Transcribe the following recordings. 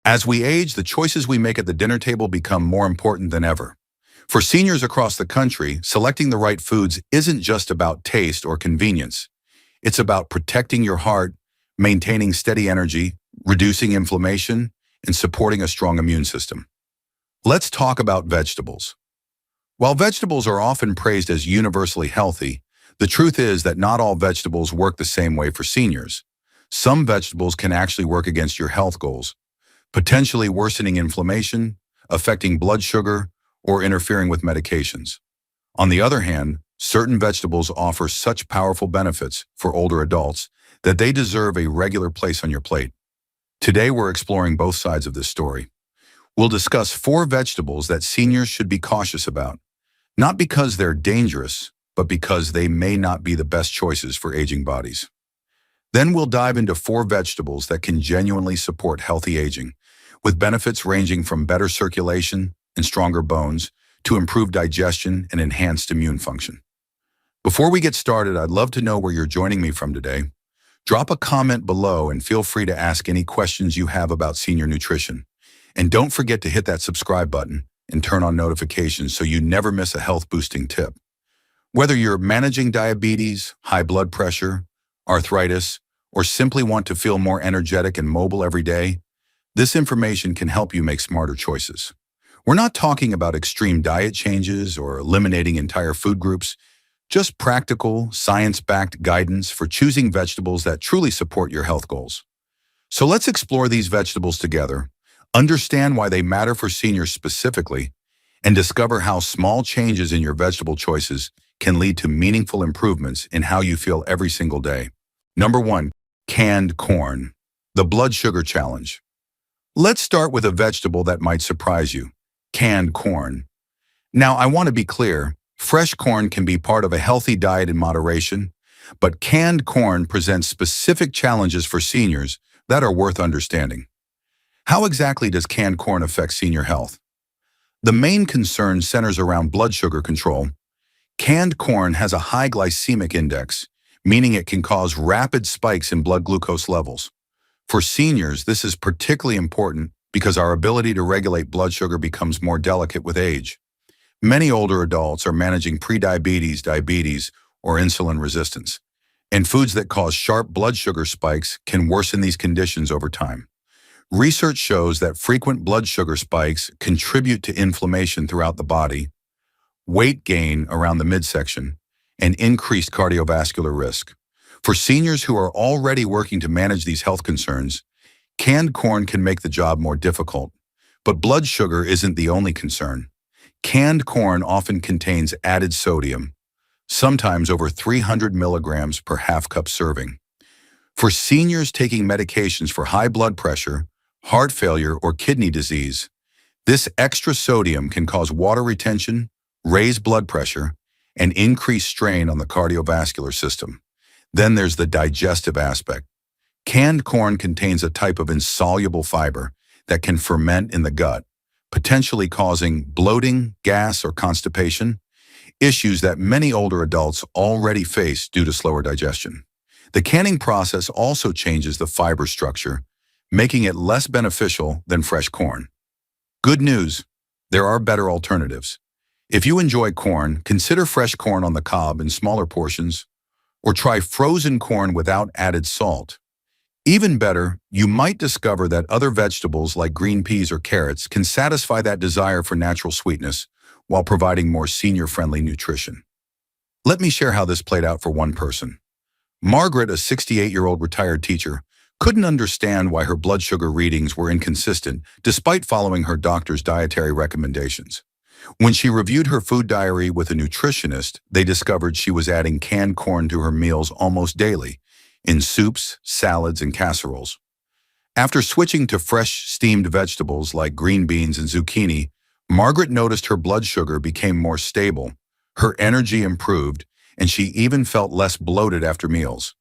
As we age, the choices we make at the dinner table become more important than ever. For seniors across the country, selecting the right foods isn't just about taste or convenience. It's about protecting your heart, maintaining steady energy, reducing inflammation, and supporting a strong immune system. Let's talk about vegetables. While vegetables are often praised as universally healthy, the truth is that not all vegetables work the same way for seniors. Some vegetables can actually work against your health goals, potentially worsening inflammation, affecting blood sugar, or interfering with medications. On the other hand, certain vegetables offer such powerful benefits for older adults that they deserve a regular place on your plate. Today, we're exploring both sides of this story. We'll discuss 4 vegetables that seniors should be cautious about, not because they're dangerous, but because they may not be the best choices for aging bodies. Then we'll dive into 4 vegetables that can genuinely support healthy aging, with benefits ranging from better circulation and stronger bones to improved digestion and enhanced immune function. Before we get started, I'd love to know where you're joining me from today. Drop a comment below and feel free to ask any questions you have about senior nutrition. And don't forget to hit that subscribe button and turn on notifications so you never miss a health-boosting tip. Whether you're managing diabetes, high blood pressure, arthritis, or simply want to feel more energetic and mobile every day, this information can help you make smarter choices. We're not talking about extreme diet changes or eliminating entire food groups, just practical, science-backed guidance for choosing vegetables that truly support your health goals. So let's explore these vegetables together, understand why they matter for seniors specifically, and discover how small changes in your vegetable choices can lead to meaningful improvements in how you feel every single day. Number 1, canned corn, the blood sugar challenge. Let's start with a vegetable that might surprise you, canned corn. Now, I want to be clear, fresh corn can be part of a healthy diet in moderation, but canned corn presents specific challenges for seniors that are worth understanding. How exactly does canned corn affect senior health? The main concern centers around blood sugar control. Canned corn has a high glycemic index, meaning it can cause rapid spikes in blood glucose levels. For seniors, this is particularly important because our ability to regulate blood sugar becomes more delicate with age. Many older adults are managing prediabetes, diabetes, or insulin resistance, and foods that cause sharp blood sugar spikes can worsen these conditions over time. Research shows that frequent blood sugar spikes contribute to inflammation throughout the body, weight gain around the midsection, and increased cardiovascular risk. For seniors who are already working to manage these health concerns, canned corn can make the job more difficult. But blood sugar isn't the only concern. Canned corn often contains added sodium, sometimes over 300 milligrams per half-cup serving. For seniors taking medications for high blood pressure, heart failure, or kidney disease, this extra sodium can cause water retention, raise blood pressure, and increase strain on the cardiovascular system. Then there's the digestive aspect. Canned corn contains a type of insoluble fiber that can ferment in the gut, potentially causing bloating, gas, or constipation, issues that many older adults already face due to slower digestion. The canning process also changes the fiber structure, making it less beneficial than fresh corn. Good news, there are better alternatives. If you enjoy corn, consider fresh corn on the cob in smaller portions, or try frozen corn without added salt. Even better, you might discover that other vegetables like green peas or carrots can satisfy that desire for natural sweetness while providing more senior-friendly nutrition. Let me share how this played out for one person. Margaret, a 68-year-old retired teacher, couldn't understand why her blood sugar readings were inconsistent despite following her doctor's dietary recommendations. When she reviewed her food diary with a nutritionist, they discovered she was adding canned corn to her meals almost daily, in soups, salads, and casseroles. After switching to fresh, steamed vegetables like green beans and zucchini, Margaret noticed her blood sugar became more stable, her energy improved, and she even felt less bloated after meals.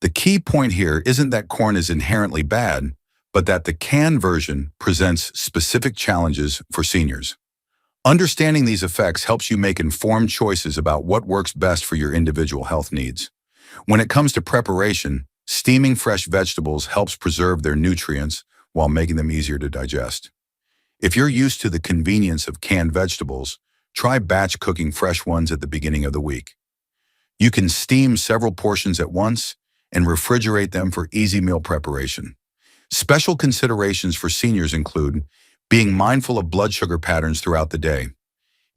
The key point here isn't that corn is inherently bad, but that the canned version presents specific challenges for seniors. Understanding these effects helps you make informed choices about what works best for your individual health needs. When it comes to preparation, steaming fresh vegetables helps preserve their nutrients while making them easier to digest. If you're used to the convenience of canned vegetables, try batch cooking fresh ones at the beginning of the week. You can steam several portions at once and refrigerate them for easy meal preparation. Special considerations for seniors include being mindful of blood sugar patterns throughout the day.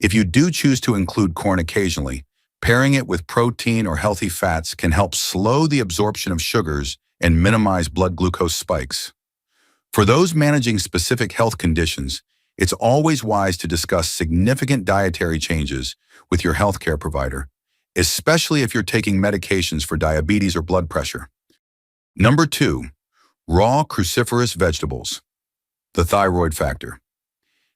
If you do choose to include corn occasionally, pairing it with protein or healthy fats can help slow the absorption of sugars and minimize blood glucose spikes. For those managing specific health conditions, it's always wise to discuss significant dietary changes with your healthcare provider, especially if you're taking medications for diabetes or blood pressure. Number 2, raw cruciferous vegetables. The thyroid factor.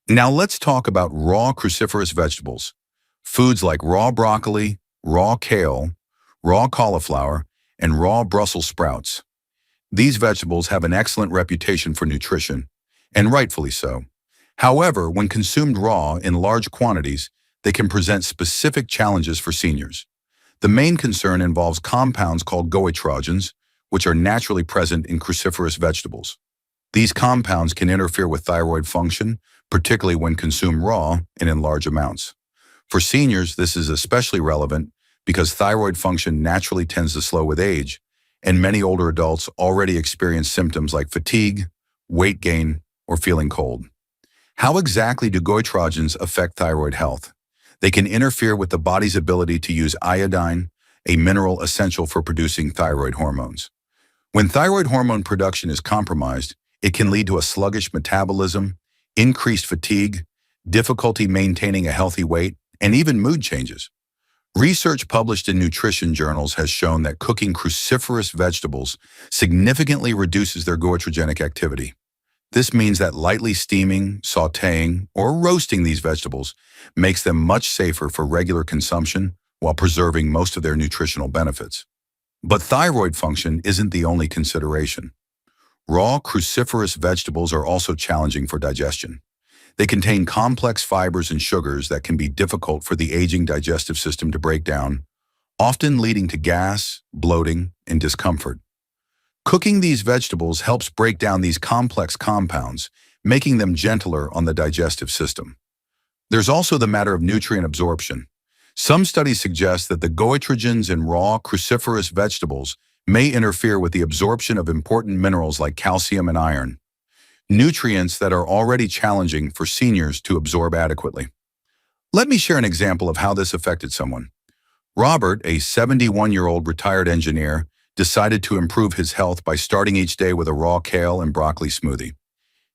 Now let's talk about raw cruciferous vegetables. Foods like raw broccoli, raw kale, raw cauliflower, and raw Brussels sprouts. These vegetables have an excellent reputation for nutrition, and rightfully so. However, when consumed raw in large quantities, they can present specific challenges for seniors. The main concern involves compounds called goitrogens, which are naturally present in cruciferous vegetables. These compounds can interfere with thyroid function, particularly when consumed raw and in large amounts. For seniors, this is especially relevant because thyroid function naturally tends to slow with age, and many older adults already experience symptoms like fatigue, weight gain, or feeling cold. How exactly do goitrogens affect thyroid health? They can interfere with the body's ability to use iodine, a mineral essential for producing thyroid hormones. When thyroid hormone production is compromised, it can lead to a sluggish metabolism, increased fatigue, difficulty maintaining a healthy weight, and even mood changes. Research published in nutrition journals has shown that cooking cruciferous vegetables significantly reduces their goitrogenic activity. This means that lightly steaming, sautéing, or roasting these vegetables makes them much safer for regular consumption while preserving most of their nutritional benefits. But thyroid function isn't the only consideration. Raw cruciferous vegetables are also challenging for digestion. They contain complex fibers and sugars that can be difficult for the aging digestive system to break down, often leading to gas, bloating, and discomfort. Cooking these vegetables helps break down these complex compounds, making them gentler on the digestive system. There's also the matter of nutrient absorption. Some studies suggest that the goitrogens in raw cruciferous vegetables may interfere with the absorption of important minerals like calcium and iron, nutrients that are already challenging for seniors to absorb adequately. Let me share an example of how this affected someone. Robert, a 71-year-old retired engineer, decided to improve his health by starting each day with a raw kale and broccoli smoothie.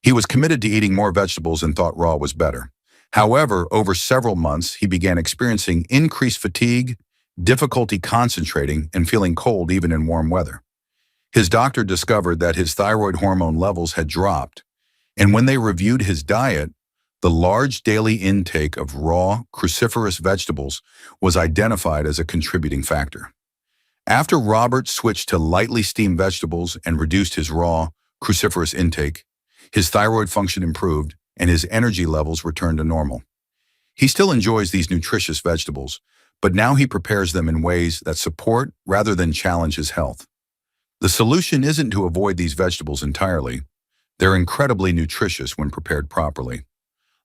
He was committed to eating more vegetables and thought raw was better. However, over several months, he began experiencing increased fatigue, difficulty concentrating, and feeling cold even in warm weather. His doctor discovered that his thyroid hormone levels had dropped, and when they reviewed his diet, the large daily intake of raw, cruciferous vegetables was identified as a contributing factor. After Robert switched to lightly steamed vegetables and reduced his raw, cruciferous intake, his thyroid function improved and his energy levels returned to normal. He still enjoys these nutritious vegetables, but now he prepares them in ways that support rather than challenge his health. The solution isn't to avoid these vegetables entirely. They're incredibly nutritious when prepared properly.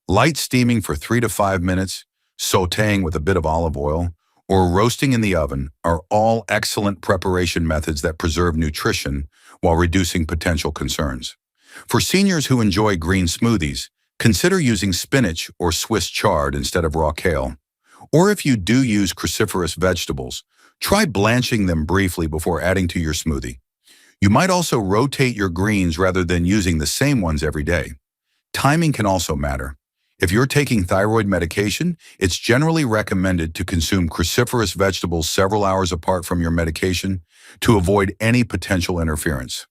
Light steaming for 3 to 5 minutes, sautéing with a bit of olive oil, or roasting in the oven are all excellent preparation methods that preserve nutrition while reducing potential concerns. For seniors who enjoy green smoothies, consider using spinach or Swiss chard instead of raw kale. Or if you do use cruciferous vegetables, try blanching them briefly before adding to your smoothie. You might also rotate your greens rather than using the same ones every day. Timing can also matter. If you're taking thyroid medication, it's generally recommended to consume cruciferous vegetables several hours apart from your medication to avoid any potential interference.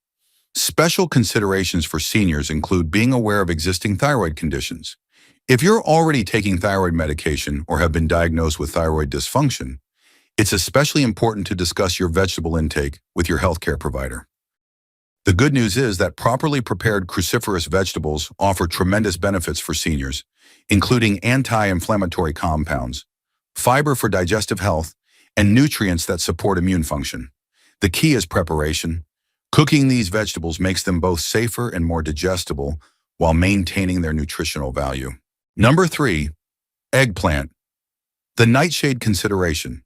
Special considerations for seniors include being aware of existing thyroid conditions. If you're already taking thyroid medication or have been diagnosed with thyroid dysfunction, it's especially important to discuss your vegetable intake with your healthcare provider. The good news is that properly prepared cruciferous vegetables offer tremendous benefits for seniors, including anti-inflammatory compounds, fiber for digestive health, and nutrients that support immune function. The key is preparation. Cooking these vegetables makes them both safer and more digestible while maintaining their nutritional value. Number 3, eggplant. The nightshade consideration.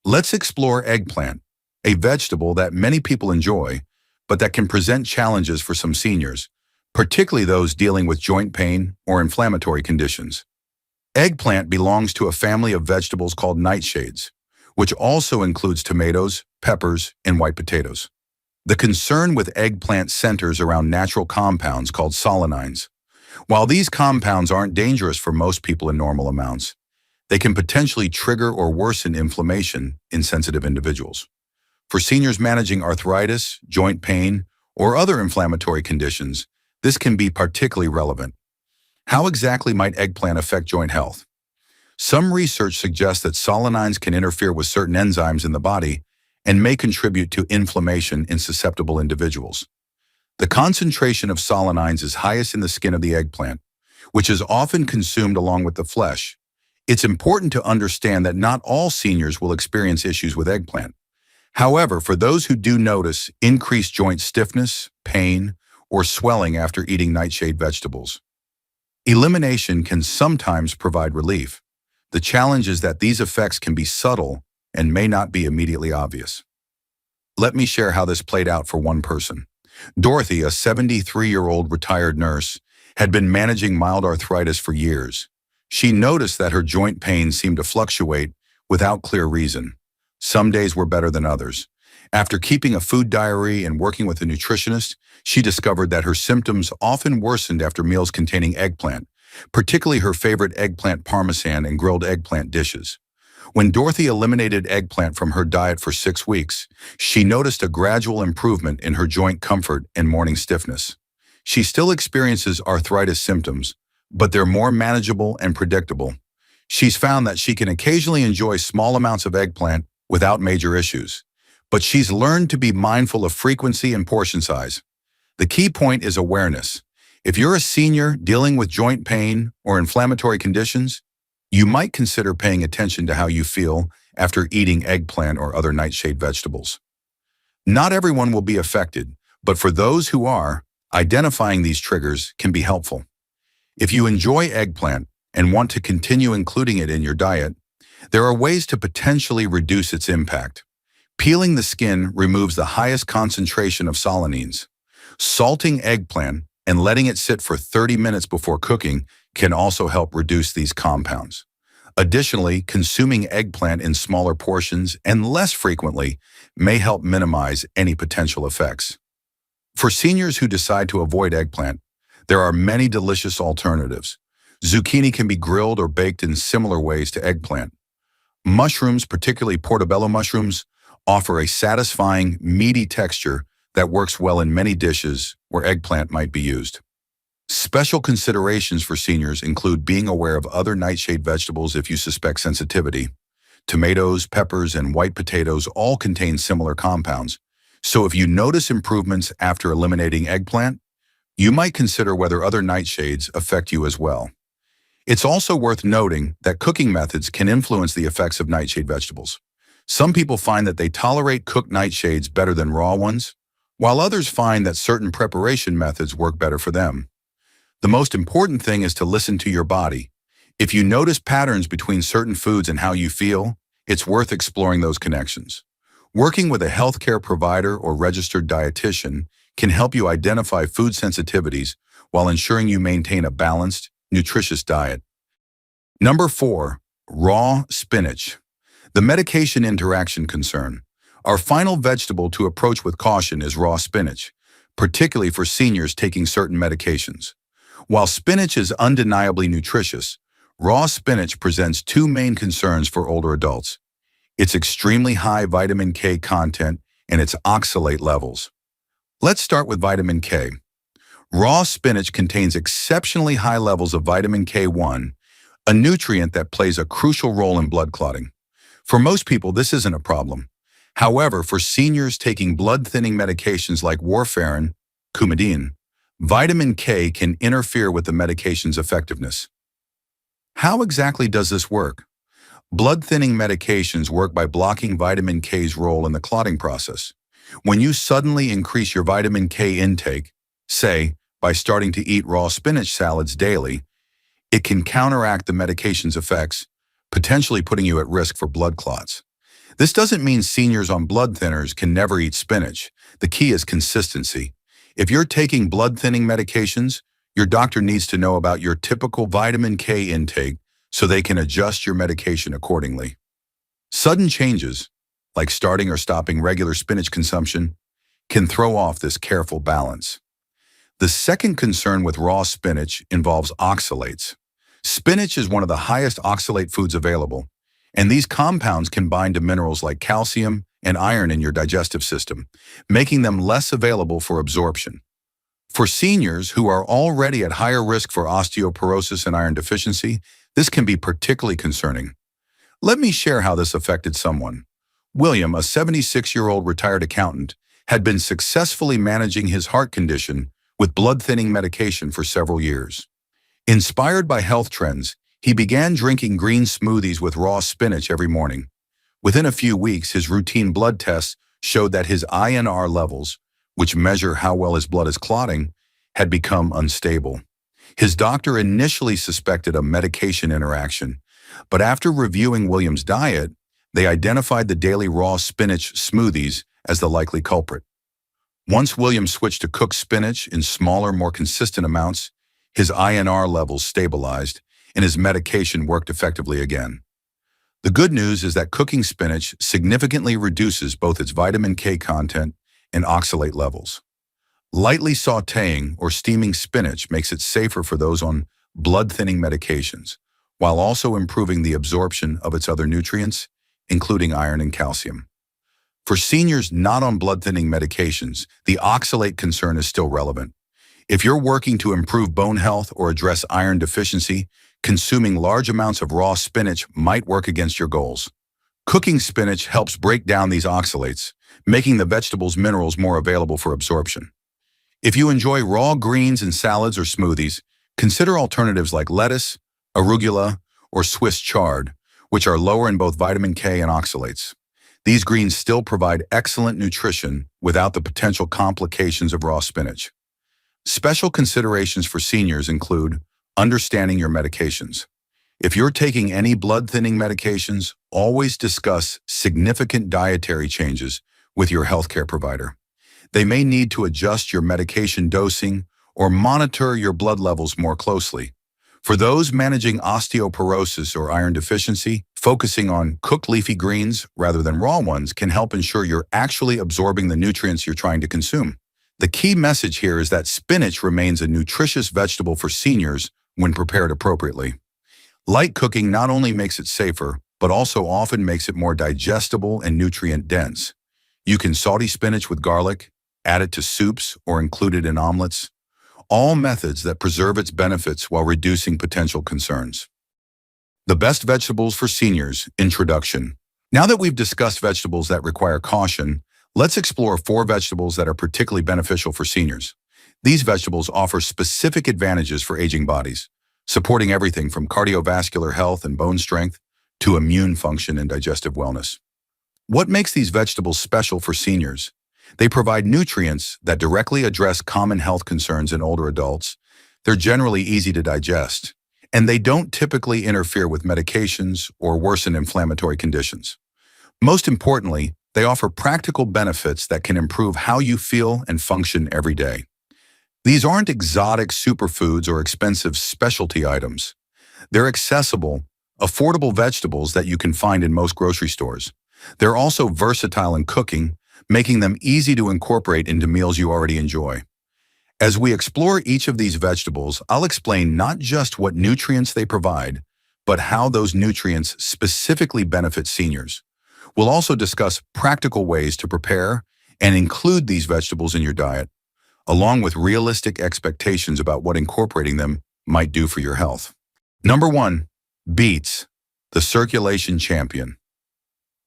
Let's explore eggplant, a vegetable that many people enjoy, but that can present challenges for some seniors, particularly those dealing with joint pain or inflammatory conditions. Eggplant belongs to a family of vegetables called nightshades, which also includes tomatoes, peppers, and white potatoes. The concern with eggplant centers around natural compounds called solanines. While these compounds aren't dangerous for most people in normal amounts, they can potentially trigger or worsen inflammation in sensitive individuals. For seniors managing arthritis, joint pain, or other inflammatory conditions, this can be particularly relevant. How exactly might eggplant affect joint health? Some research suggests that solanines can interfere with certain enzymes in the body and may contribute to inflammation in susceptible individuals. The concentration of solanines is highest in the skin of the eggplant, which is often consumed along with the flesh. It's important to understand that not all seniors will experience issues with eggplant. However, for those who do notice increased joint stiffness, pain, or swelling after eating nightshade vegetables, elimination can sometimes provide relief. The challenge is that these effects can be subtle and may not be immediately obvious. Let me share how this played out for one person. Dorothy, a 73-year-old retired nurse, had been managing mild arthritis for years. She noticed that her joint pain seemed to fluctuate without clear reason. Some days were better than others. After keeping a food diary and working with a nutritionist, she discovered that her symptoms often worsened after meals containing eggplant, particularly her favorite eggplant parmesan and grilled eggplant dishes. When Dorothy eliminated eggplant from her diet for 6 weeks, she noticed a gradual improvement in her joint comfort and morning stiffness. She still experiences arthritis symptoms, but they're more manageable and predictable. She's found that she can occasionally enjoy small amounts of eggplant without major issues, but she's learned to be mindful of frequency and portion size. The key point is awareness. If you're a senior dealing with joint pain or inflammatory conditions, you might consider paying attention to how you feel after eating eggplant or other nightshade vegetables. Not everyone will be affected, but for those who are, identifying these triggers can be helpful. If you enjoy eggplant and want to continue including it in your diet, there are ways to potentially reduce its impact. Peeling the skin removes the highest concentration of solanines. Salting eggplant and letting it sit for 30 minutes before cooking can also help reduce these compounds. Additionally, consuming eggplant in smaller portions and less frequently may help minimize any potential effects. For seniors who decide to avoid eggplant, there are many delicious alternatives. Zucchini can be grilled or baked in similar ways to eggplant. Mushrooms, particularly portobello mushrooms, offer a satisfying, meaty texture that works well in many dishes where eggplant might be used. Special considerations for seniors include being aware of other nightshade vegetables if you suspect sensitivity. Tomatoes, peppers, and white potatoes all contain similar compounds, so if you notice improvements after eliminating eggplant, you might consider whether other nightshades affect you as well. It's also worth noting that cooking methods can influence the effects of nightshade vegetables. Some people find that they tolerate cooked nightshades better than raw ones, while others find that certain preparation methods work better for them. The most important thing is to listen to your body. If you notice patterns between certain foods and how you feel, it's worth exploring those connections. Working with a healthcare provider or registered dietitian can help you identify food sensitivities while ensuring you maintain a balanced, nutritious diet. Number 4, raw spinach. The medication interaction concern. Our final vegetable to approach with caution is raw spinach, particularly for seniors taking certain medications. While spinach is undeniably nutritious, raw spinach presents 2 main concerns for older adults: its extremely high vitamin K content and its oxalate levels. Let's start with vitamin K. Raw spinach contains exceptionally high levels of vitamin K1, a nutrient that plays a crucial role in blood clotting. For most people, this isn't a problem. However, for seniors taking blood-thinning medications like warfarin, Coumadin, vitamin K can interfere with the medication's effectiveness. How exactly does this work? Blood-thinning medications work by blocking vitamin K's role in the clotting process. When you suddenly increase your vitamin K intake, say, by starting to eat raw spinach salads daily, it can counteract the medication's effects, potentially putting you at risk for blood clots. This doesn't mean seniors on blood thinners can never eat spinach. The key is consistency. If you're taking blood thinning medications, your doctor needs to know about your typical vitamin K intake so they can adjust your medication accordingly. Sudden changes, like starting or stopping regular spinach consumption, can throw off this careful balance. The second concern with raw spinach involves oxalates. Spinach is one of the highest oxalate foods available, and these compounds can bind to minerals like calcium and iron in your digestive system, making them less available for absorption. For seniors who are already at higher risk for osteoporosis and iron deficiency, this can be particularly concerning. Let me share how this affected someone. William, a 76-year-old retired accountant, had been successfully managing his heart condition with blood-thinning medication for several years. Inspired by health trends, he began drinking green smoothies with raw spinach every morning. Within a few weeks, his routine blood tests showed that his INR levels, which measure how well his blood is clotting, had become unstable. His doctor initially suspected a medication interaction, but after reviewing William's diet, they identified the daily raw spinach smoothies as the likely culprit. Once William switched to cooked spinach in smaller, more consistent amounts, his INR levels stabilized and his medication worked effectively again. The good news is that cooking spinach significantly reduces both its vitamin K content and oxalate levels. Lightly sautéing or steaming spinach makes it safer for those on blood-thinning medications, while also improving the absorption of its other nutrients, including iron and calcium. For seniors not on blood-thinning medications, the oxalate concern is still relevant. If you're working to improve bone health or address iron deficiency, consuming large amounts of raw spinach might work against your goals. Cooking spinach helps break down these oxalates, making the vegetable's minerals more available for absorption. If you enjoy raw greens in salads or smoothies, consider alternatives like lettuce, arugula, or Swiss chard, which are lower in both vitamin K and oxalates. These greens still provide excellent nutrition without the potential complications of raw spinach. Special considerations for seniors include understanding your medications. If you're taking any blood-thinning medications, always discuss significant dietary changes with your healthcare provider. They may need to adjust your medication dosing or monitor your blood levels more closely. For those managing osteoporosis or iron deficiency, focusing on cooked leafy greens rather than raw ones can help ensure you're actually absorbing the nutrients you're trying to consume. The key message here is that spinach remains a nutritious vegetable for seniors when prepared appropriately. Light cooking not only makes it safer, but also often makes it more digestible and nutrient-dense. You can saute spinach with garlic, add it to soups, or include it in omelets, all methods that preserve its benefits while reducing potential concerns. The best vegetables for seniors, introduction. Now that we've discussed vegetables that require caution, let's explore 4 vegetables that are particularly beneficial for seniors. These vegetables offer specific advantages for aging bodies, supporting everything from cardiovascular health and bone strength to immune function and digestive wellness. What makes these vegetables special for seniors? They provide nutrients that directly address common health concerns in older adults. They're generally easy to digest, and they don't typically interfere with medications or worsen inflammatory conditions. Most importantly, they offer practical benefits that can improve how you feel and function every day. These aren't exotic superfoods or expensive specialty items. They're accessible, affordable vegetables that you can find in most grocery stores. They're also versatile in cooking, making them easy to incorporate into meals you already enjoy. As we explore each of these vegetables, I'll explain not just what nutrients they provide, but how those nutrients specifically benefit seniors. We'll also discuss practical ways to prepare and include these vegetables in your diet, along with realistic expectations about what incorporating them might do for your health. Number 1, beets, the circulation champion.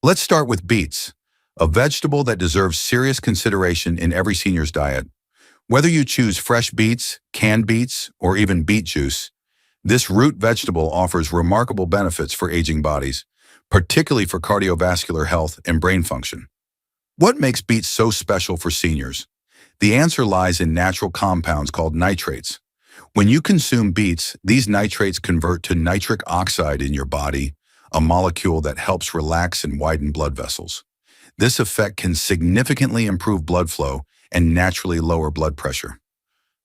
Let's start with beets, a vegetable that deserves serious consideration in every senior's diet. Whether you choose fresh beets, canned beets, or even beet juice, this root vegetable offers remarkable benefits for aging bodies, particularly for cardiovascular health and brain function. What makes beets so special for seniors? The answer lies in natural compounds called nitrates. When you consume beets, these nitrates convert to nitric oxide in your body, a molecule that helps relax and widen blood vessels. This effect can significantly improve blood flow and naturally lower blood pressure.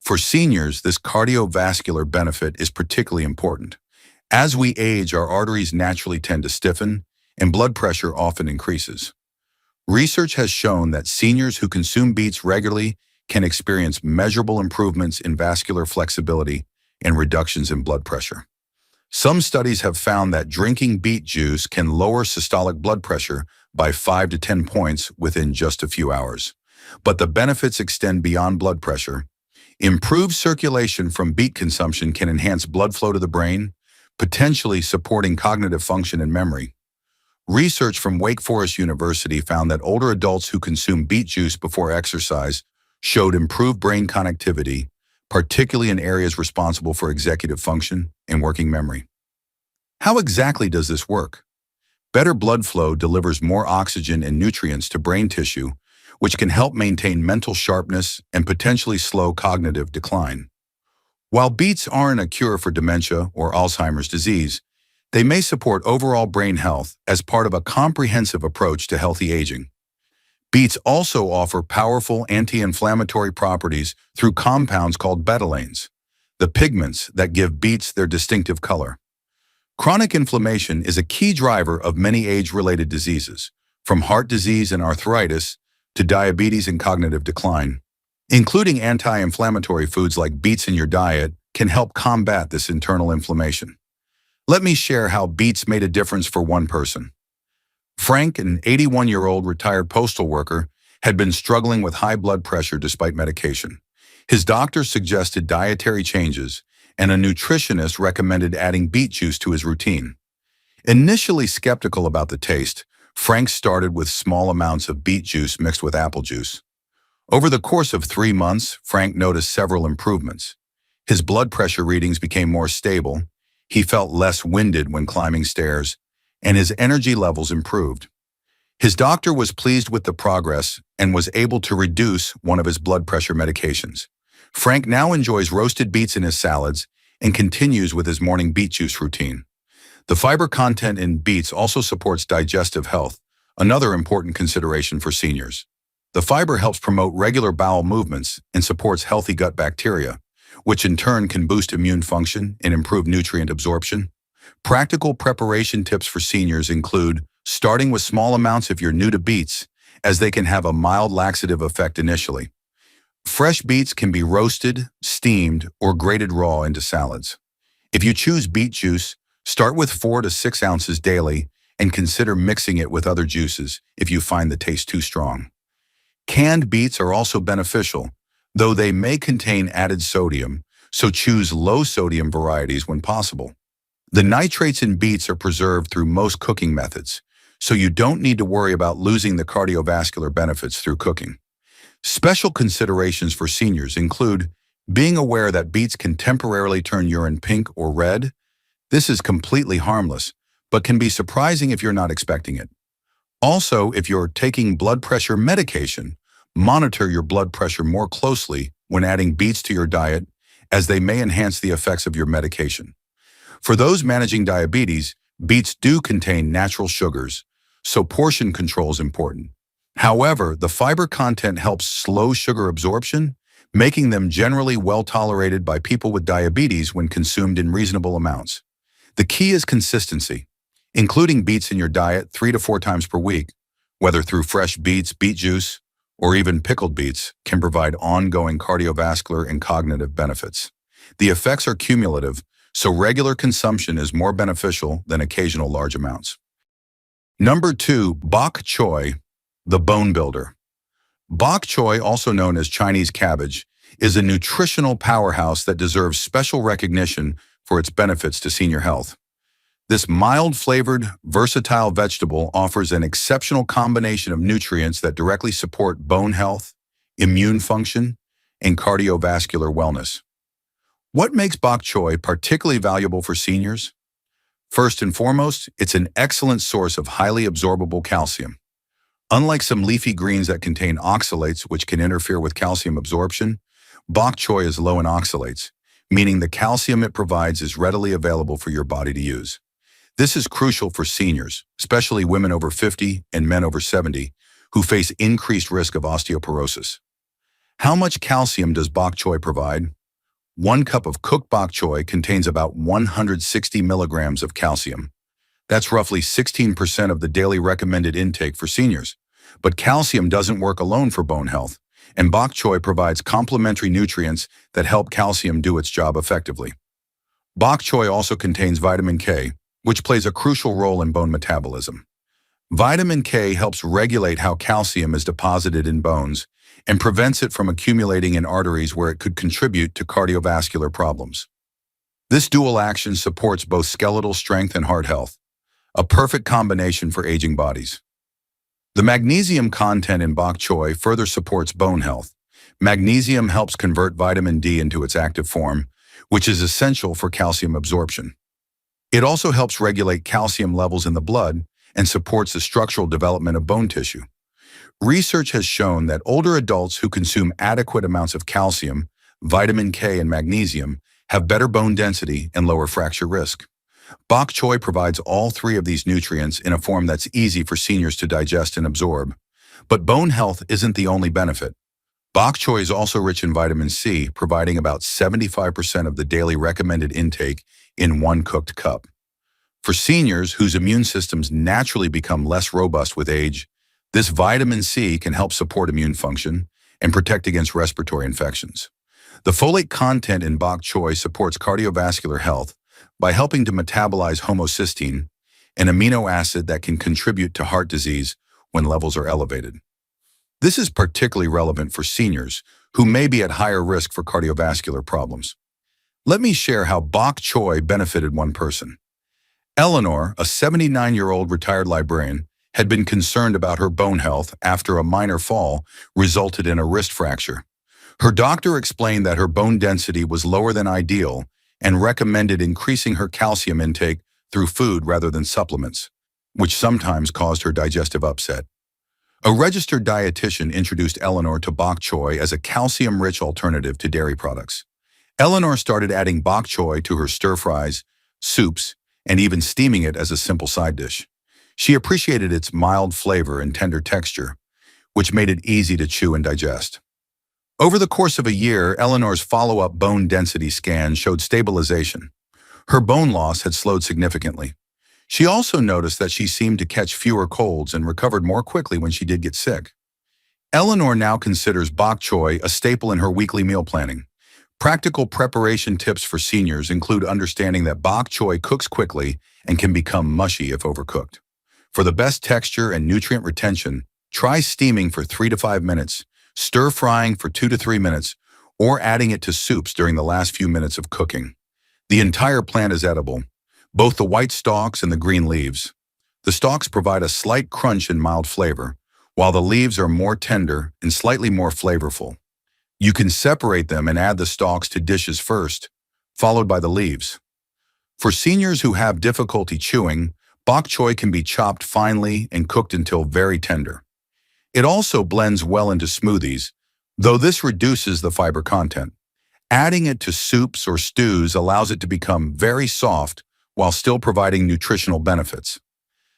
For seniors, this cardiovascular benefit is particularly important. As we age, our arteries naturally tend to stiffen, and blood pressure often increases. Research has shown that seniors who consume beets regularly can experience measurable improvements in vascular flexibility and reductions in blood pressure. Some studies have found that drinking beet juice can lower systolic blood pressure by 5 to 10 points within just a few hours. But the benefits extend beyond blood pressure. Improved circulation from beet consumption can enhance blood flow to the brain, potentially supporting cognitive function and memory. Research from Wake Forest University found that older adults who consume beet juice before exercise showed improved brain connectivity, particularly in areas responsible for executive function and working memory. How exactly does this work? Better blood flow delivers more oxygen and nutrients to brain tissue, which can help maintain mental sharpness and potentially slow cognitive decline. While beets aren't a cure for dementia or Alzheimer's disease, they may support overall brain health as part of a comprehensive approach to healthy aging. Beets also offer powerful anti-inflammatory properties through compounds called betalains, the pigments that give beets their distinctive color. Chronic inflammation is a key driver of many age-related diseases, from heart disease and arthritis to diabetes and cognitive decline. Including anti-inflammatory foods like beets in your diet can help combat this internal inflammation. Let me share how beets made a difference for one person. Frank, an 81-year-old retired postal worker, had been struggling with high blood pressure despite medication. His doctor suggested dietary changes, and a nutritionist recommended adding beet juice to his routine. Initially skeptical about the taste, Frank started with small amounts of beet juice mixed with apple juice. Over the course of 3 months, Frank noticed several improvements. His blood pressure readings became more stable, he felt less winded when climbing stairs, and his energy levels improved. His doctor was pleased with the progress and was able to reduce one of his blood pressure medications. Frank now enjoys roasted beets in his salads and continues with his morning beet juice routine. The fiber content in beets also supports digestive health, another important consideration for seniors. The fiber helps promote regular bowel movements and supports healthy gut bacteria, which in turn can boost immune function and improve nutrient absorption. Practical preparation tips for seniors include starting with small amounts if you're new to beets, as they can have a mild laxative effect initially. Fresh beets can be roasted, steamed, or grated raw into salads. If you choose beet juice, start with 4 to 6 ounces daily and consider mixing it with other juices if you find the taste too strong. Canned beets are also beneficial, though they may contain added sodium, so choose low-sodium varieties when possible. The nitrates in beets are preserved through most cooking methods, so you don't need to worry about losing the cardiovascular benefits through cooking. Special considerations for seniors include being aware that beets can temporarily turn urine pink or red. This is completely harmless, but can be surprising if you're not expecting it. Also, if you're taking blood pressure medication, monitor your blood pressure more closely when adding beets to your diet, as they may enhance the effects of your medication. For those managing diabetes, beets do contain natural sugars, so portion control is important. However, the fiber content helps slow sugar absorption, making them generally well tolerated by people with diabetes when consumed in reasonable amounts. The key is consistency. Including beets in your diet 3 to 4 times per week, whether through fresh beets, beet juice, or even pickled beets, can provide ongoing cardiovascular and cognitive benefits. The effects are cumulative, so regular consumption is more beneficial than occasional large amounts. Number 2, bok choy, the bone builder. Bok choy, also known as Chinese cabbage, is a nutritional powerhouse that deserves special recognition for its benefits to senior health. This mild-flavored, versatile vegetable offers an exceptional combination of nutrients that directly support bone health, immune function, and cardiovascular wellness. What makes bok choy particularly valuable for seniors? First and foremost, it's an excellent source of highly absorbable calcium. Unlike some leafy greens that contain oxalates which can interfere with calcium absorption, bok choy is low in oxalates, meaning the calcium it provides is readily available for your body to use. This is crucial for seniors, especially women over 50 and men over 70, who face increased risk of osteoporosis. How much calcium does bok choy provide? 1 cup of cooked bok choy contains about 160 milligrams of calcium. That's roughly 16% of the daily recommended intake for seniors. But calcium doesn't work alone for bone health, and bok choy provides complementary nutrients that help calcium do its job effectively. Bok choy also contains vitamin K, which plays a crucial role in bone metabolism. Vitamin K helps regulate how calcium is deposited in bones and prevents it from accumulating in arteries where it could contribute to cardiovascular problems. This dual action supports both skeletal strength and heart health, a perfect combination for aging bodies. The magnesium content in bok choy further supports bone health. Magnesium helps convert vitamin D into its active form, which is essential for calcium absorption. It also helps regulate calcium levels in the blood and supports the structural development of bone tissue. Research has shown that older adults who consume adequate amounts of calcium, vitamin K, and magnesium have better bone density and lower fracture risk. Bok choy provides all 3 of these nutrients in a form that's easy for seniors to digest and absorb. But bone health isn't the only benefit. Bok choy is also rich in vitamin C, providing about 75% of the daily recommended intake in 1 cooked cup. For seniors whose immune systems naturally become less robust with age, this vitamin C can help support immune function and protect against respiratory infections. The folate content in bok choy supports cardiovascular health by helping to metabolize homocysteine, an amino acid that can contribute to heart disease when levels are elevated. This is particularly relevant for seniors who may be at higher risk for cardiovascular problems. Let me share how bok choy benefited one person. Eleanor, a 79-year-old retired librarian, had been concerned about her bone health after a minor fall resulted in a wrist fracture. Her doctor explained that her bone density was lower than ideal and recommended increasing her calcium intake through food rather than supplements, which sometimes caused her digestive upset. A registered dietitian introduced Eleanor to bok choy as a calcium-rich alternative to dairy products. Eleanor started adding bok choy to her stir-fries, soups, and even steaming it as a simple side dish. She appreciated its mild flavor and tender texture, which made it easy to chew and digest. Over the course of a year, Eleanor's follow-up bone density scan showed stabilization. Her bone loss had slowed significantly. She also noticed that she seemed to catch fewer colds and recovered more quickly when she did get sick. Eleanor now considers bok choy a staple in her weekly meal planning. Practical preparation tips for seniors include understanding that bok choy cooks quickly and can become mushy if overcooked. For the best texture and nutrient retention, try steaming for 3 to 5 minutes, stir-frying for 2 to 3 minutes, or adding it to soups during the last few minutes of cooking. The entire plant is edible, both the white stalks and the green leaves. The stalks provide a slight crunch and mild flavor, while the leaves are more tender and slightly more flavorful. You can separate them and add the stalks to dishes first, followed by the leaves. For seniors who have difficulty chewing, bok choy can be chopped finely and cooked until very tender. It also blends well into smoothies, though this reduces the fiber content. Adding it to soups or stews allows it to become very soft while still providing nutritional benefits.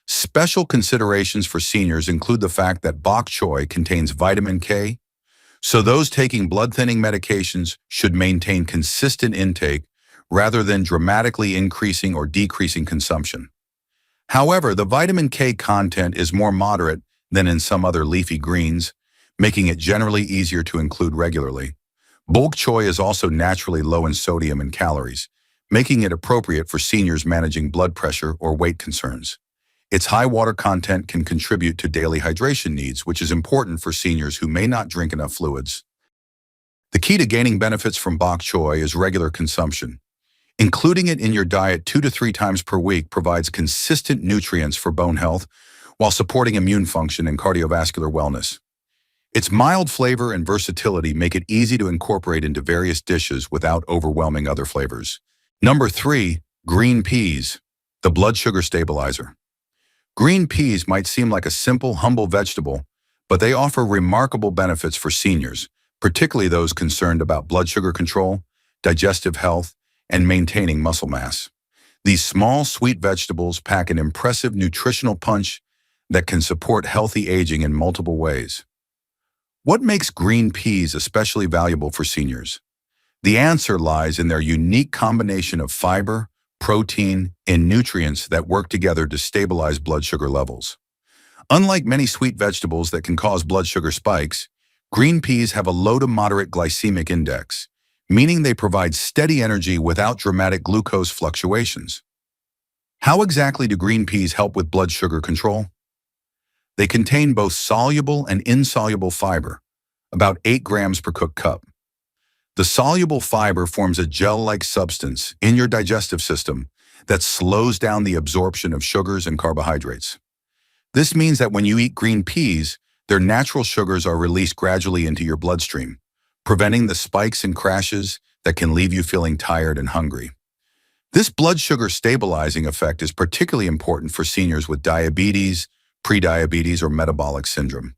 Special considerations for seniors include the fact that bok choy contains vitamin K, so those taking blood-thinning medications should maintain consistent intake rather than dramatically increasing or decreasing consumption. However, the vitamin K content is more moderate than in some other leafy greens, making it generally easier to include regularly. Bok choy is also naturally low in sodium and calories, making it appropriate for seniors managing blood pressure or weight concerns. Its high water content can contribute to daily hydration needs, which is important for seniors who may not drink enough fluids. The key to gaining benefits from bok choy is regular consumption. Including it in your diet 2 to 3 times per week provides consistent nutrients for bone health while supporting immune function and cardiovascular wellness. Its mild flavor and versatility make it easy to incorporate into various dishes without overwhelming other flavors. Number 3, green peas, the blood sugar stabilizer. Green peas might seem like a simple, humble vegetable, but they offer remarkable benefits for seniors, particularly those concerned about blood sugar control, digestive health, and maintaining muscle mass. These small, sweet vegetables pack an impressive nutritional punch that can support healthy aging in multiple ways. What makes green peas especially valuable for seniors? The answer lies in their unique combination of fiber, protein, and nutrients that work together to stabilize blood sugar levels. Unlike many sweet vegetables that can cause blood sugar spikes, green peas have a low to moderate glycemic index, meaning they provide steady energy without dramatic glucose fluctuations. How exactly do green peas help with blood sugar control? They contain both soluble and insoluble fiber, about 8 grams per cooked cup. The soluble fiber forms a gel-like substance in your digestive system that slows down the absorption of sugars and carbohydrates. This means that when you eat green peas, their natural sugars are released gradually into your bloodstream, preventing the spikes and crashes that can leave you feeling tired and hungry. This blood sugar stabilizing effect is particularly important for seniors with diabetes, prediabetes, or metabolic syndrome.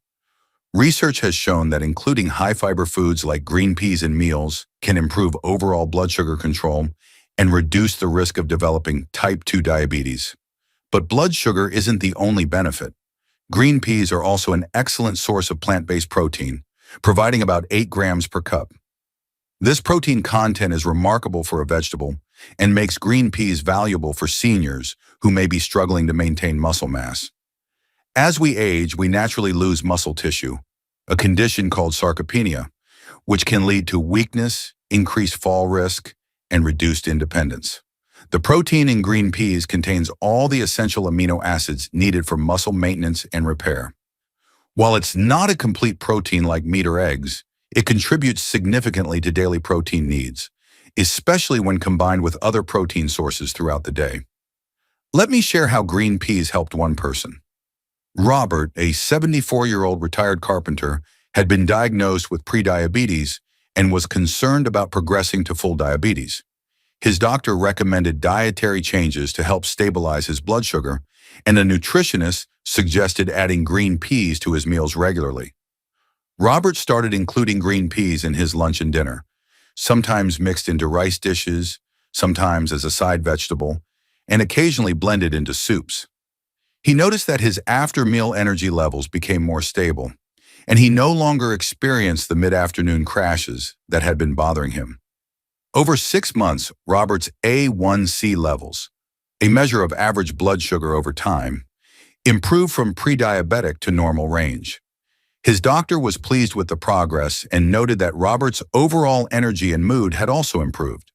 Research has shown that including high-fiber foods like green peas in meals can improve overall blood sugar control and reduce the risk of developing type 2 diabetes. But blood sugar isn't the only benefit. Green peas are also an excellent source of plant-based protein, providing about 8 grams per cup. This protein content is remarkable for a vegetable and makes green peas valuable for seniors who may be struggling to maintain muscle mass. As we age, we naturally lose muscle tissue, a condition called sarcopenia, which can lead to weakness, increased fall risk, and reduced independence. The protein in green peas contains all the essential amino acids needed for muscle maintenance and repair. While it's not a complete protein like meat or eggs, it contributes significantly to daily protein needs, especially when combined with other protein sources throughout the day. Let me share how green peas helped one person. Robert, a 74-year-old retired carpenter, had been diagnosed with prediabetes and was concerned about progressing to full diabetes. His doctor recommended dietary changes to help stabilize his blood sugar, and a nutritionist suggested adding green peas to his meals regularly. Robert started including green peas in his lunch and dinner, sometimes mixed into rice dishes, sometimes as a side vegetable, and occasionally blended into soups. He noticed that his after-meal energy levels became more stable, and he no longer experienced the mid-afternoon crashes that had been bothering him. Over 6 months, Robert's A1C levels, a measure of average blood sugar over time, improved from pre-diabetic to normal range. His doctor was pleased with the progress and noted that Robert's overall energy and mood had also improved.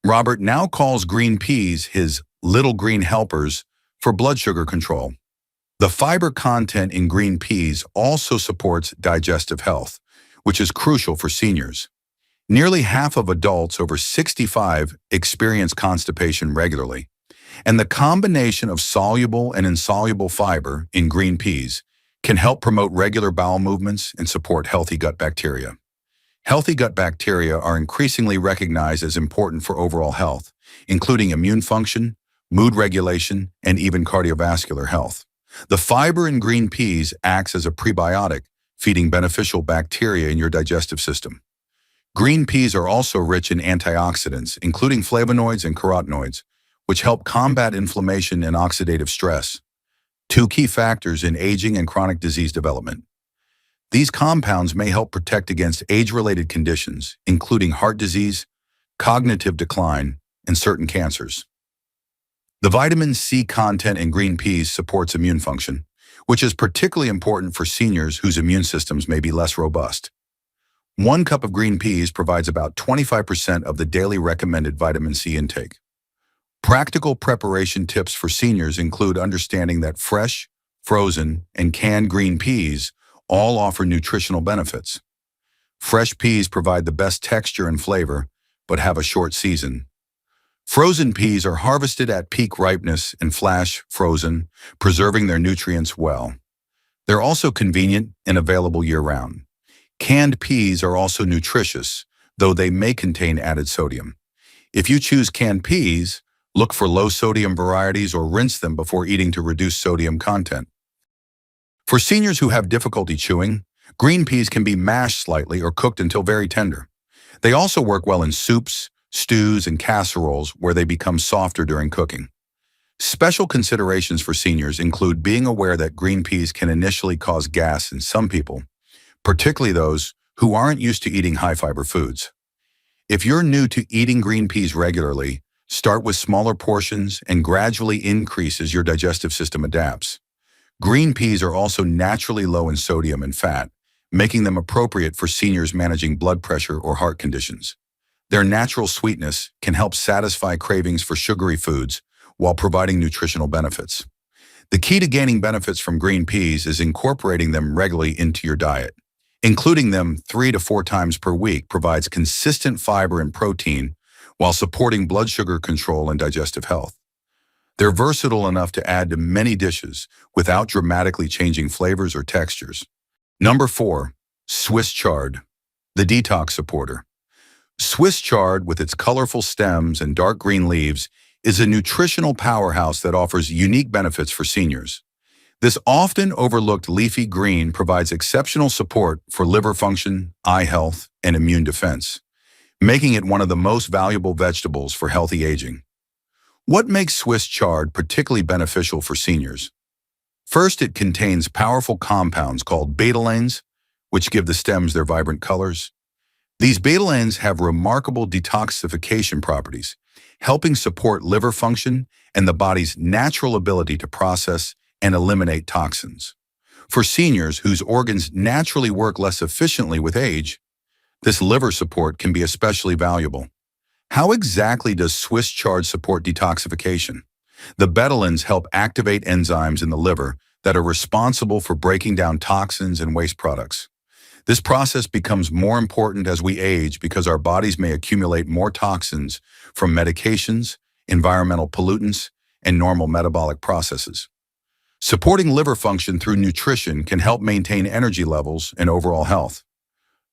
Robert now calls green peas his little green helpers for blood sugar control. The fiber content in green peas also supports digestive health, which is crucial for seniors. Nearly half of adults over 65 experience constipation regularly, and the combination of soluble and insoluble fiber in green peas can help promote regular bowel movements and support healthy gut bacteria. Healthy gut bacteria are increasingly recognized as important for overall health, including immune function, mood regulation, and even cardiovascular health. The fiber in green peas acts as a prebiotic, feeding beneficial bacteria in your digestive system. Green peas are also rich in antioxidants, including flavonoids and carotenoids, which help combat inflammation and oxidative stress, two key factors in aging and chronic disease development. These compounds may help protect against age-related conditions, including heart disease, cognitive decline, and certain cancers. The vitamin C content in green peas supports immune function, which is particularly important for seniors whose immune systems may be less robust. 1 cup of green peas provides about 25% of the daily recommended vitamin C intake. Practical preparation tips for seniors include understanding that fresh, frozen, and canned green peas all offer nutritional benefits. Fresh peas provide the best texture and flavor, but have a short season. Frozen peas are harvested at peak ripeness and flash frozen, preserving their nutrients well. They're also convenient and available year-round. Canned peas are also nutritious, though they may contain added sodium. If you choose canned peas, Look for low-sodium varieties or rinse them before eating to reduce sodium content. For seniors who have difficulty chewing, green peas can be mashed slightly or cooked until very tender. They also work well in soups, stews, and casseroles where they become softer during cooking. Special considerations for seniors include being aware that green peas can initially cause gas in some people, particularly those who aren't used to eating high-fiber foods. If you're new to eating green peas regularly, start with smaller portions and gradually increase as your digestive system adapts. Green peas are also naturally low in sodium and fat, making them appropriate for seniors managing blood pressure or heart conditions. Their natural sweetness can help satisfy cravings for sugary foods while providing nutritional benefits. The key to gaining benefits from green peas is incorporating them regularly into your diet. Including them 3 to 4 times per week provides consistent fiber and protein while supporting blood sugar control and digestive health. They're versatile enough to add to many dishes without dramatically changing flavors or textures. Number 4, Swiss chard, the detox supporter. Swiss chard, with its colorful stems and dark green leaves, is a nutritional powerhouse that offers unique benefits for seniors. This often overlooked leafy green provides exceptional support for liver function, eye health, and immune defense, making it one of the most valuable vegetables for healthy aging. What makes Swiss chard particularly beneficial for seniors? First, it contains powerful compounds called betalains, which give the stems their vibrant colors. These betalains have remarkable detoxification properties, helping support liver function and the body's natural ability to process and eliminate toxins. For seniors whose organs naturally work less efficiently with age, this liver support can be especially valuable. How exactly does Swiss chard support detoxification? The betalains help activate enzymes in the liver that are responsible for breaking down toxins and waste products. This process becomes more important as we age because our bodies may accumulate more toxins from medications, environmental pollutants, and normal metabolic processes. Supporting liver function through nutrition can help maintain energy levels and overall health.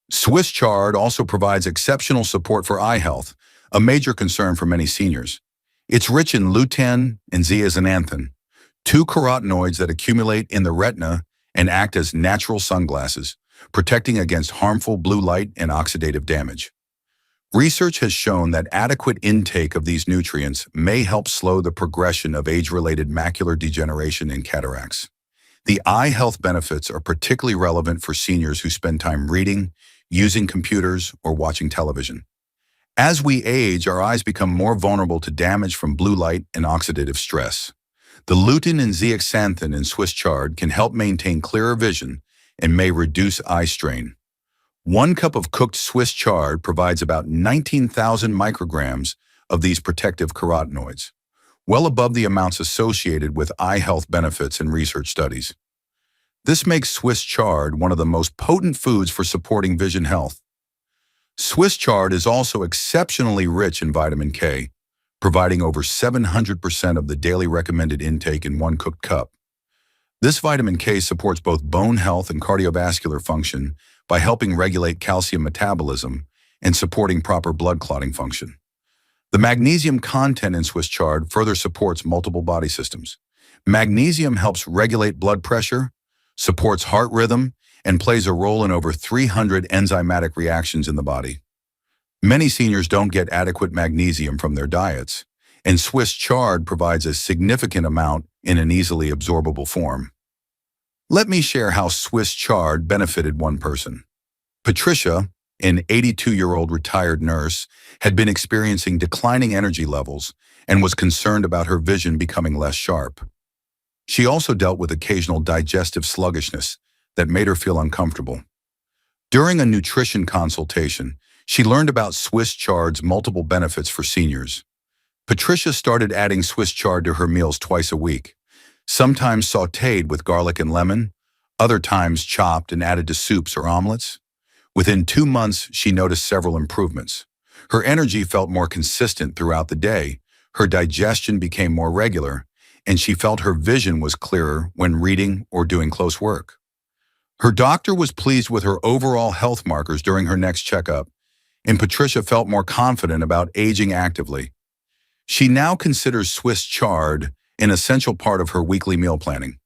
Swiss chard also provides exceptional support for eye health, a major concern for many seniors. It's rich in lutein and zeaxanthin, 2 carotenoids that accumulate in the retina and act as natural sunglasses, protecting against harmful blue light and oxidative damage. Research has shown that adequate intake of these nutrients may help slow the progression of age-related macular degeneration and cataracts. The eye health benefits are particularly relevant for seniors who spend time reading, using computers, or watching television. As we age, our eyes become more vulnerable to damage from blue light and oxidative stress. The lutein and zeaxanthin in Swiss chard can help maintain clearer vision and may reduce eye strain. 1 cup of cooked Swiss chard provides about 19,000 micrograms of these protective carotenoids, well above the amounts associated with eye health benefits in research studies. This makes Swiss chard one of the most potent foods for supporting vision health. Swiss chard is also exceptionally rich in vitamin K, providing over 700% of the daily recommended intake in 1 cooked cup. This vitamin K supports both bone health and cardiovascular function by helping regulate calcium metabolism and supporting proper blood clotting function. The magnesium content in Swiss chard further supports multiple body systems. Magnesium helps regulate blood pressure, supports heart rhythm, and plays a role in over 300 enzymatic reactions in the body. Many seniors don't get adequate magnesium from their diets, and Swiss chard provides a significant amount in an easily absorbable form. Let me share how Swiss chard benefited one person. Patricia, an 82-year-old retired nurse, had been experiencing declining energy levels and was concerned about her vision becoming less sharp. She also dealt with occasional digestive sluggishness that made her feel uncomfortable. During a nutrition consultation, she learned about Swiss chard's multiple benefits for seniors. Patricia started adding Swiss chard to her meals twice a week, sometimes sautéed with garlic and lemon, other times chopped and added to soups or omelets. Within 2 months, she noticed several improvements. Her energy felt more consistent throughout the day, her digestion became more regular, and she felt her vision was clearer when reading or doing close work. Her doctor was pleased with her overall health markers during her next checkup, and Patricia felt more confident about aging actively. She now considers Swiss chard an essential part of her weekly meal planning.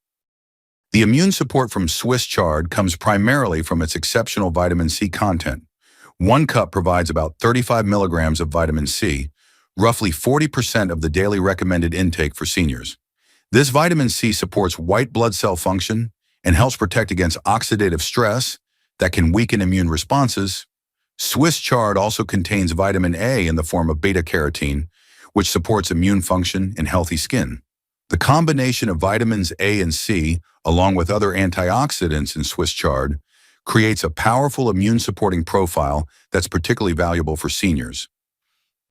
The immune support from Swiss chard comes primarily from its exceptional vitamin C content. 1 cup provides about 35 milligrams of vitamin C, roughly 40% of the daily recommended intake for seniors. This vitamin C supports white blood cell function and helps protect against oxidative stress that can weaken immune responses. Swiss chard also contains vitamin A in the form of beta-carotene, which supports immune function and healthy skin. The combination of vitamins A and C, along with other antioxidants in Swiss chard, creates a powerful immune-supporting profile that's particularly valuable for seniors.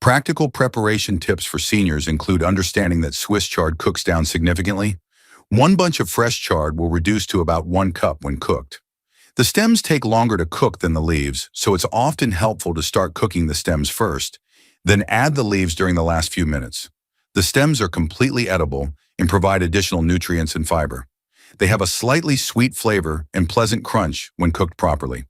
Practical preparation tips for seniors include understanding that Swiss chard cooks down significantly. 1 bunch of fresh chard will reduce to about 1 cup when cooked. The stems take longer to cook than the leaves, so it's often helpful to start cooking the stems first, then add the leaves during the last few minutes. The stems are completely edible and provide additional nutrients and fiber. They have a slightly sweet flavor and pleasant crunch when cooked properly.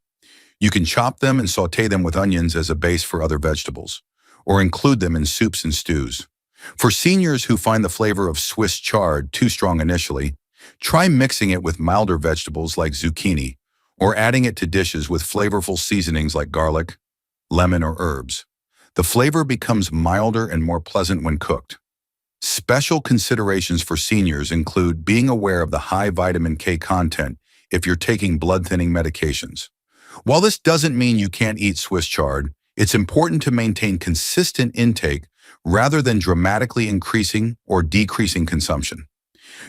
You can chop them and sauté them with onions as a base for other vegetables, or include them in soups and stews. For seniors who find the flavor of Swiss chard too strong initially, try mixing it with milder vegetables like zucchini, or adding it to dishes with flavorful seasonings like garlic, lemon, or herbs. The flavor becomes milder and more pleasant when cooked. Special considerations for seniors include being aware of the high vitamin K content if you're taking blood-thinning medications. While this doesn't mean you can't eat Swiss chard, it's important to maintain consistent intake rather than dramatically increasing or decreasing consumption.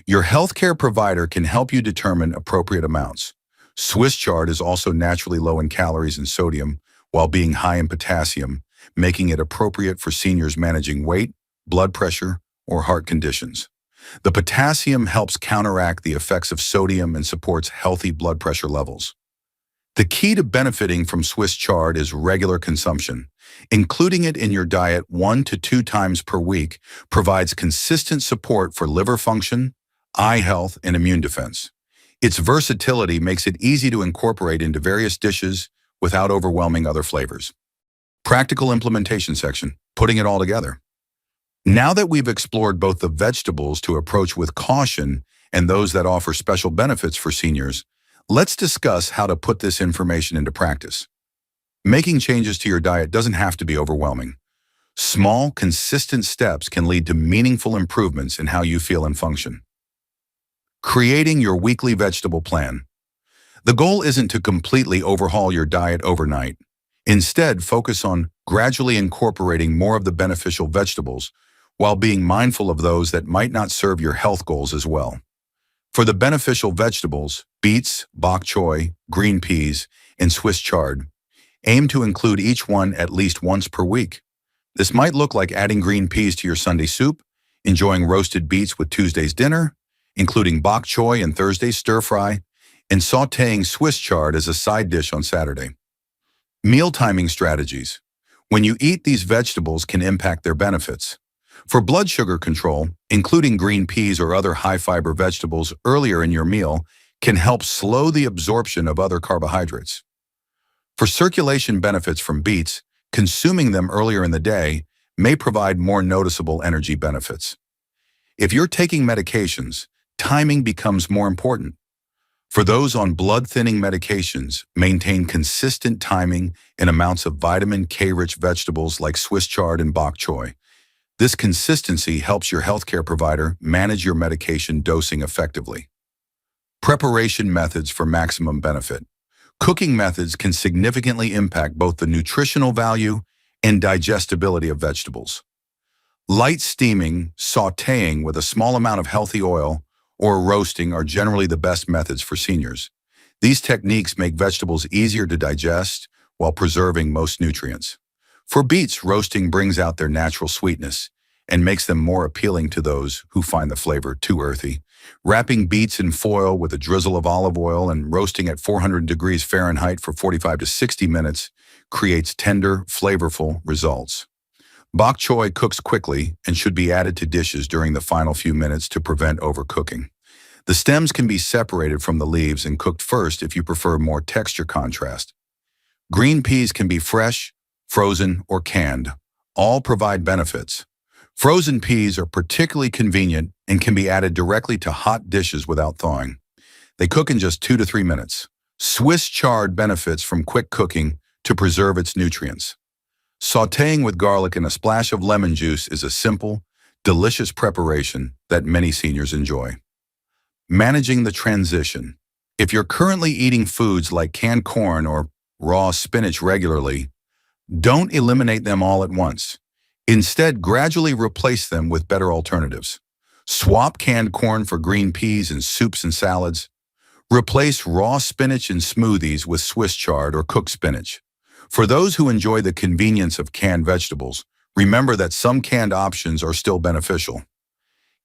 Your healthcare provider can help you determine appropriate amounts. Swiss chard is also naturally low in calories and sodium, while being high in potassium, making it appropriate for seniors managing weight, blood pressure, or heart conditions. The potassium helps counteract the effects of sodium and supports healthy blood pressure levels. The key to benefiting from Swiss chard is regular consumption. Including it in your diet 1 to 2 times per week provides consistent support for liver function, eye health, and immune defense. Its versatility makes it easy to incorporate into various dishes without overwhelming other flavors. Practical implementation section, putting it all together. Now that we've explored both the vegetables to approach with caution and those that offer special benefits for seniors, let's discuss how to put this information into practice. Making changes to your diet doesn't have to be overwhelming. Small, consistent steps can lead to meaningful improvements in how you feel and function. Creating your weekly vegetable plan. The goal isn't to completely overhaul your diet overnight. Instead, focus on gradually incorporating more of the beneficial vegetables while being mindful of those that might not serve your health goals as well. For the beneficial vegetables, beets, bok choy, green peas, and Swiss chard, aim to include each one at least once per week. This might look like adding green peas to your Sunday soup, enjoying roasted beets with Tuesday's dinner, including bok choy in Thursday's stir-fry, and sautéing Swiss chard as a side dish on Saturday. Meal timing strategies. When you eat these vegetables can impact their benefits. For blood sugar control, including green peas or other high-fiber vegetables earlier in your meal can help slow the absorption of other carbohydrates. For circulation benefits from beets, consuming them earlier in the day may provide more noticeable energy benefits. If you're taking medications, timing becomes more important. For those on blood-thinning medications, maintain consistent timing and amounts of vitamin K-rich vegetables like Swiss chard and bok choy. This consistency helps your healthcare provider manage your medication dosing effectively. Preparation methods for maximum benefit. Cooking methods can significantly impact both the nutritional value and digestibility of vegetables. Light steaming, sautéing with a small amount of healthy oil, or roasting are generally the best methods for seniors. These techniques make vegetables easier to digest while preserving most nutrients. For beets, roasting brings out their natural sweetness and makes them more appealing to those who find the flavor too earthy. Wrapping beets in foil with a drizzle of olive oil and roasting at 400 degrees Fahrenheit for 45 to 60 minutes creates tender, flavorful results. Bok choy cooks quickly and should be added to dishes during the final few minutes to prevent overcooking. The stems can be separated from the leaves and cooked first if you prefer more texture contrast. Green peas can be fresh, frozen, or canned. All provide benefits. Frozen peas are particularly convenient and can be added directly to hot dishes without thawing. They cook in just 2 to 3 minutes. Swiss chard benefits from quick cooking to preserve its nutrients. Sautéing with garlic and a splash of lemon juice is a simple, delicious preparation that many seniors enjoy. Managing the transition. If you're currently eating foods like canned corn or raw spinach regularly, don't eliminate them all at once. Instead, gradually replace them with better alternatives. Swap canned corn for green peas in soups and salads. Replace raw spinach in smoothies with Swiss chard or cooked spinach. For those who enjoy the convenience of canned vegetables, remember that some canned options are still beneficial.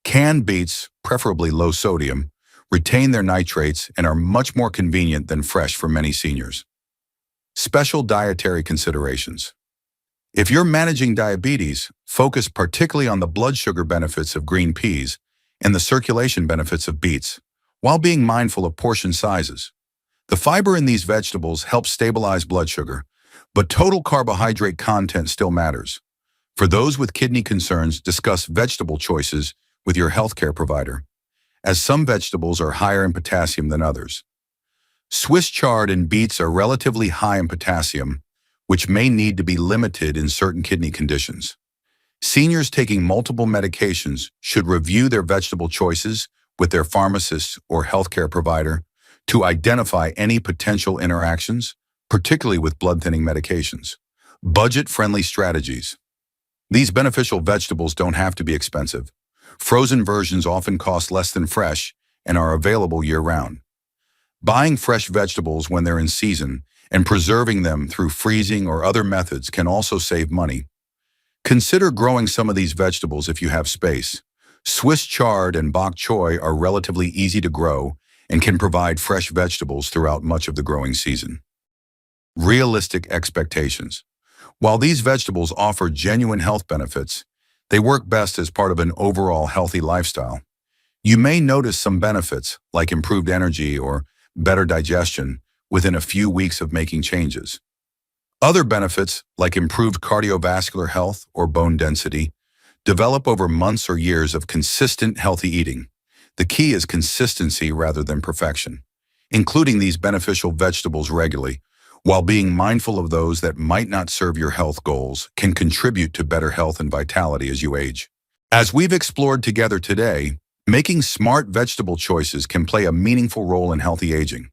Canned beets, preferably low sodium, retain their nitrates and are much more convenient than fresh for many seniors. Special dietary considerations. If you're managing diabetes, focus particularly on the blood sugar benefits of green peas and the circulation benefits of beets, while being mindful of portion sizes. The fiber in these vegetables helps stabilize blood sugar, but total carbohydrate content still matters. For those with kidney concerns, discuss vegetable choices with your healthcare provider, as some vegetables are higher in potassium than others. Swiss chard and beets are relatively high in potassium, which may need to be limited in certain kidney conditions. Seniors taking multiple medications should review their vegetable choices with their pharmacist or healthcare provider to identify any potential interactions, particularly with blood-thinning medications. Budget-friendly strategies. These beneficial vegetables don't have to be expensive. Frozen versions often cost less than fresh and are available year-round. Buying fresh vegetables when they're in season and preserving them through freezing or other methods can also save money. Consider growing some of these vegetables if you have space. Swiss chard and bok choy are relatively easy to grow and can provide fresh vegetables throughout much of the growing season. Realistic expectations. While these vegetables offer genuine health benefits, they work best as part of an overall healthy lifestyle. You may notice some benefits, like improved energy or better digestion, within a few weeks of making changes. Other benefits, like improved cardiovascular health or bone density, develop over months or years of consistent healthy eating. The key is consistency rather than perfection. Including these beneficial vegetables regularly, while being mindful of those that might not serve your health goals, can contribute to better health and vitality as you age. As we've explored together today, making smart vegetable choices can play a meaningful role in healthy aging.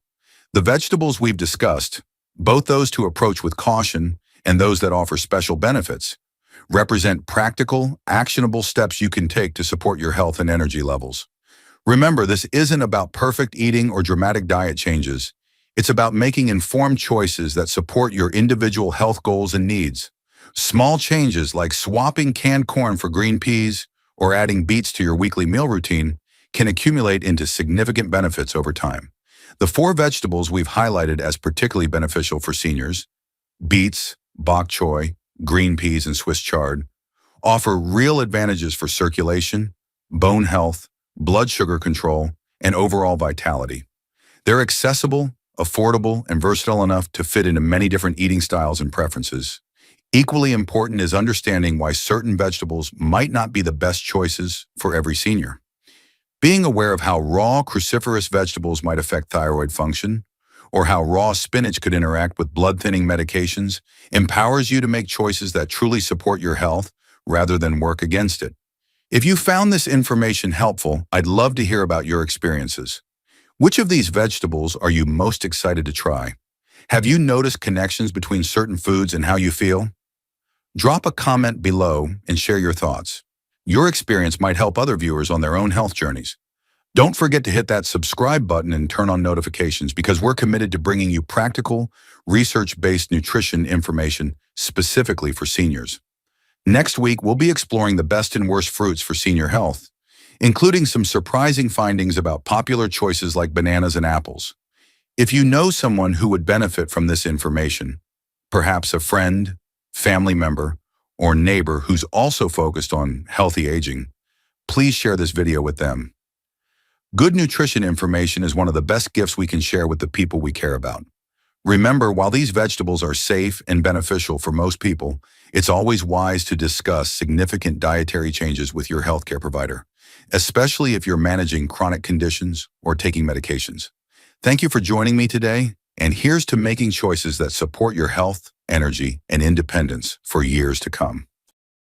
The vegetables we've discussed, both those to approach with caution and those that offer special benefits, represent practical, actionable steps you can take to support your health and energy levels. Remember, this isn't about perfect eating or dramatic diet changes. It's about making informed choices that support your individual health goals and needs. Small changes like swapping canned corn for green peas or adding beets to your weekly meal routine can accumulate into significant benefits over time. The 4 vegetables we've highlighted as particularly beneficial for seniors, beets, bok choy, green peas, and Swiss chard, offer real advantages for circulation, bone health, blood sugar control, and overall vitality. They're accessible, affordable, and versatile enough to fit into many different eating styles and preferences. Equally important is understanding why certain vegetables might not be the best choices for every senior. Being aware of how raw cruciferous vegetables might affect thyroid function, or how raw spinach could interact with blood-thinning medications, empowers you to make choices that truly support your health rather than work against it. If you found this information helpful, I'd love to hear about your experiences. Which of these vegetables are you most excited to try? Have you noticed connections between certain foods and how you feel? Drop a comment below and share your thoughts. Your experience might help other viewers on their own health journeys. Don't forget to hit that subscribe button and turn on notifications because we're committed to bringing you practical, research-based nutrition information specifically for seniors. Next week, we'll be exploring the best and worst fruits for senior health, including some surprising findings about popular choices like bananas and apples. If you know someone who would benefit from this information, perhaps a friend, family member, or neighbor who's also focused on healthy aging, please share this video with them. Good nutrition information is one of the best gifts we can share with the people we care about. Remember, while these vegetables are safe and beneficial for most people, it's always wise to discuss significant dietary changes with your healthcare provider, especially if you're managing chronic conditions or taking medications. Thank you for joining me today, and here's to making choices that support your health, energy, and independence for years to come.